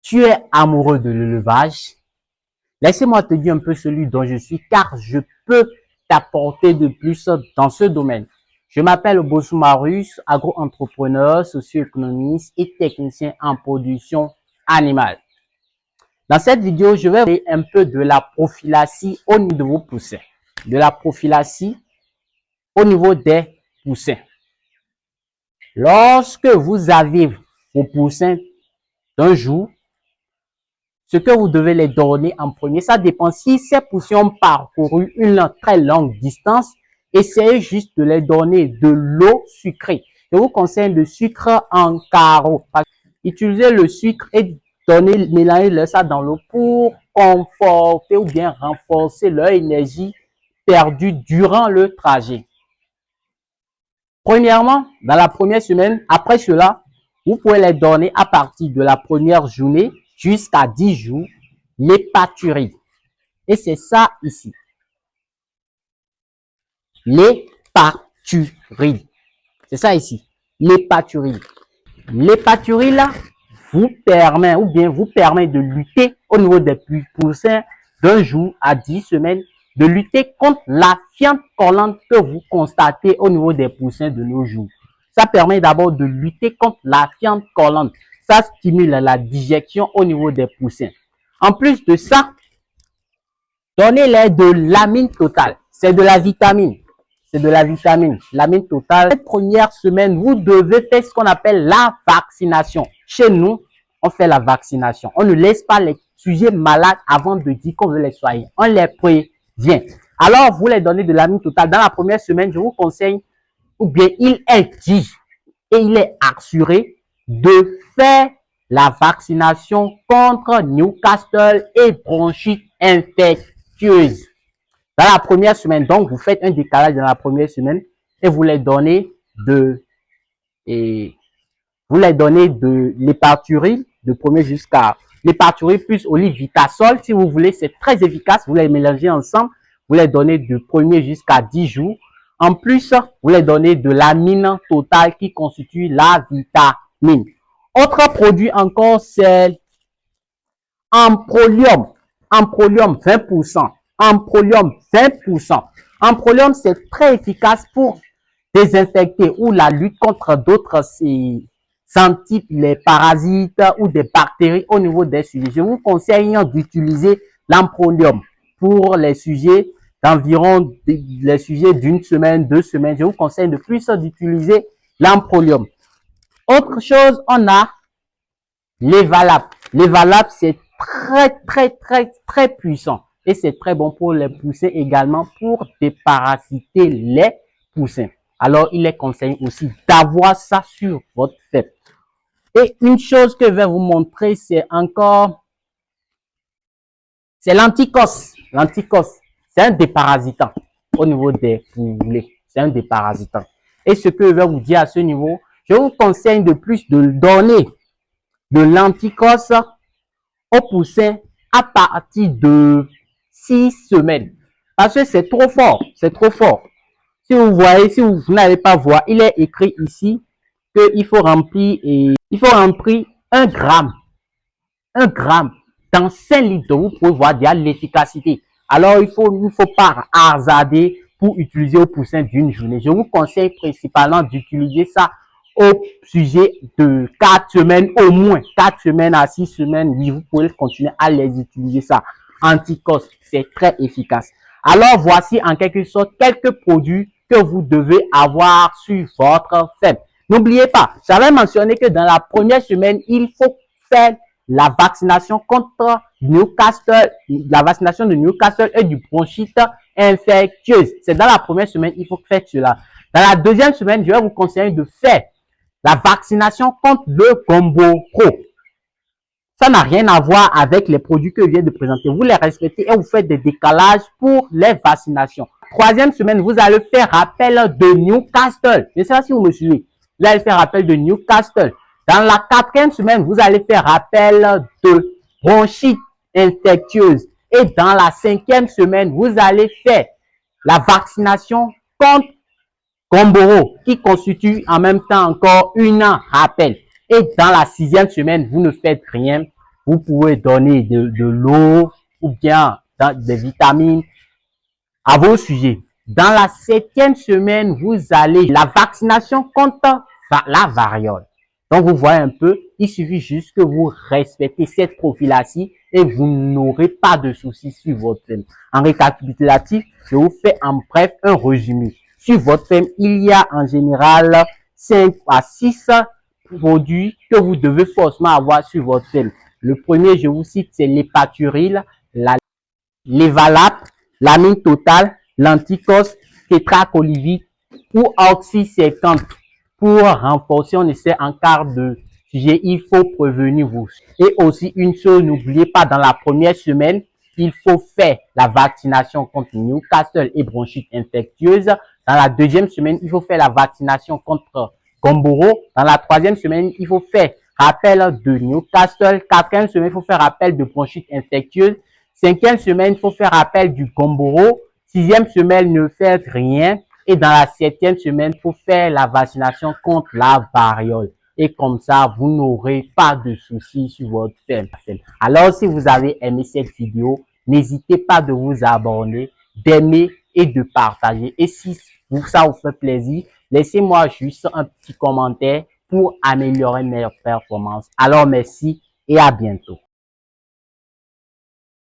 Tu es amoureux de l'élevage? Laissez-moi te dire un peu celui dont je suis, car je peux t'apporter de plus dans ce domaine. Je m'appelle Bosoumarus, agro-entrepreneur, socio-économiste et technicien en production animale. Dans cette vidéo, je vais vous parler un peu de la prophylaxie au niveau de vos poussins. De la prophylaxie au niveau des poussins. Lorsque vous avez vos poussins d'un jour, ce que vous devez les donner en premier, ça dépend. Si ces poussins ont parcouru une très longue distance, essayez juste de les donner de l'eau sucrée. Je vous conseille le sucre en carreau. Utilisez le sucre et mélanger ça dans l'eau pour conforter ou bien renforcer leur énergie perdue durant le trajet. Premièrement, dans la première semaine, après cela, vous pouvez les donner à partir de la première journée jusqu'à 10 jours, l'hépaturie. Et c'est ça ici. L'hépaturie. C'est ça ici. L'hépaturie. L'hépaturie là vous permet de lutter au niveau des poussins d'un jour à 10 semaines, de lutter contre la fiente collante que vous constatez au niveau des poussins de nos jours. Ça permet d'abord de lutter contre la fiente collante. Ça stimule la digestion au niveau des poussins. En plus de ça, donnez-les de l'amine totale. C'est de la vitamine. C'est de la vitamine. L'amine totale. Cette première semaine, vous devez faire ce qu'on appelle la vaccination. Chez nous, on fait la vaccination. On ne laisse pas les sujets malades avant de dire qu'on veut les soigner. On les prévient. Alors, vous les donnez de l'amine totale. Dans la première semaine, je vous conseille, ou bien il est dit et il est assuré de faire la vaccination contre Newcastle et bronchite infectieuse. Dans la première semaine, donc, vous faites un décalage dans la première semaine et vous les donnez de l'hépaturie, de premier jusqu'à l'hépaturie plus Olivitasol. Si vous voulez, c'est très efficace. Vous les mélangez ensemble. Vous les donnez de premier jusqu'à 10 jours. En plus, vous les donnez de l'amine totale qui constitue la vitamine. Autre produit encore, c'est Amprolium. Amprolium 20%. Amprolium 20%. Amprolium, c'est très efficace pour désinfecter ou la lutte contre d'autres types, les parasites ou des bactéries au niveau des sujets. Je vous conseille d'utiliser l'Amprolium pour les sujets d'environ les sujets d'une semaine, 2 semaines. Je vous conseille de plus d'utiliser l'Amprolium. Autre chose, on a l'Evalap. L'Evalap, c'est très puissant. Et c'est très bon pour les poussins également pour déparasiter les poussins. Alors, il est conseillé aussi d'avoir ça sur votre fête. Et une chose que je vais vous montrer, c'est encore, c'est l'anticos. L'anticos, c'est un déparasitant au niveau des poulets. C'est un déparasitant. Et ce que je vais vous dire à ce niveau, je vous conseille de plus de donner de l'anticos au poussin à partir de 6 semaines. Parce que c'est trop fort. C'est trop fort. Si vous voyez, si vous n'allez pas voir, il est écrit ici qu'il faut remplir 1 gramme. 1 gramme dans 5 litres. Vous pouvez voir déjà l'efficacité. Alors, il ne faut pas hasarder pour utiliser au poussin d'une journée. Je vous conseille principalement d'utiliser ça au sujet de 4 semaines au moins. 4 semaines à 6 semaines, oui, vous pouvez continuer à les utiliser ça. Anticos, c'est très efficace. Alors, voici en quelque sorte quelques produits que vous devez avoir sur votre ferme. N'oubliez pas, j'avais mentionné que dans la première semaine, il faut faire la vaccination contre Newcastle, la vaccination de Newcastle et du bronchite infectieuse. C'est dans la première semaine, il faut faire cela. Dans la deuxième semaine, je vais vous conseiller de faire la vaccination contre le Gombo Pro. Ça n'a rien à voir avec les produits que je viens de présenter. Vous les respectez et vous faites des décalages pour les vaccinations. Troisième semaine, vous allez faire appel de Newcastle. Je ne sais pas si vous me suivez. Vous allez faire appel de Newcastle. Dans la quatrième semaine, vous allez faire appel de bronchite infectieuse. Et dans la cinquième semaine, vous allez faire la vaccination contre Gomboro, qui constitue en même temps encore une rappel. Et dans la sixième semaine, vous ne faites rien. Vous pouvez donner de l'eau ou bien des vitamines à vos sujets. Dans la 7e semaine, vous allez la vaccination contre la variole. Donc, vous voyez un peu, il suffit juste que vous respectez cette prophylaxie et vous n'aurez pas de soucis sur votre ferme. En récapitulatif, je vous fais en bref un résumé. Sur votre ferme, il y a en général 5 à 6 produits que vous devez forcément avoir sur votre ferme. Le premier, je vous cite, c'est l'hépaturil, l'évalap, l'amine totale, l'anticos, tétracolivite ou oxyséquente. Pour renforcer, on essaie en cas de sujet, il faut prévenir vous. Et aussi une chose, n'oubliez pas, dans la première semaine, il faut faire la vaccination contre Newcastle et bronchite infectieuse. Dans la 2e semaine, il faut faire la vaccination contre Gumboro. Dans la 3e semaine, il faut faire rappel de Newcastle. 4e semaine, il faut faire rappel de bronchite infectieuse. 5e semaine, il faut faire appel du Gumboro. 6e semaine, ne faites rien. Et dans la 7e semaine, il faut faire la vaccination contre la variole. Et comme ça, vous n'aurez pas de soucis sur votre ferme. Alors, si vous avez aimé cette vidéo, n'hésitez pas de vous abonner, d'aimer et de partager. Et si ça vous fait plaisir, laissez-moi juste un petit commentaire pour améliorer mes performances. Alors, merci et à bientôt.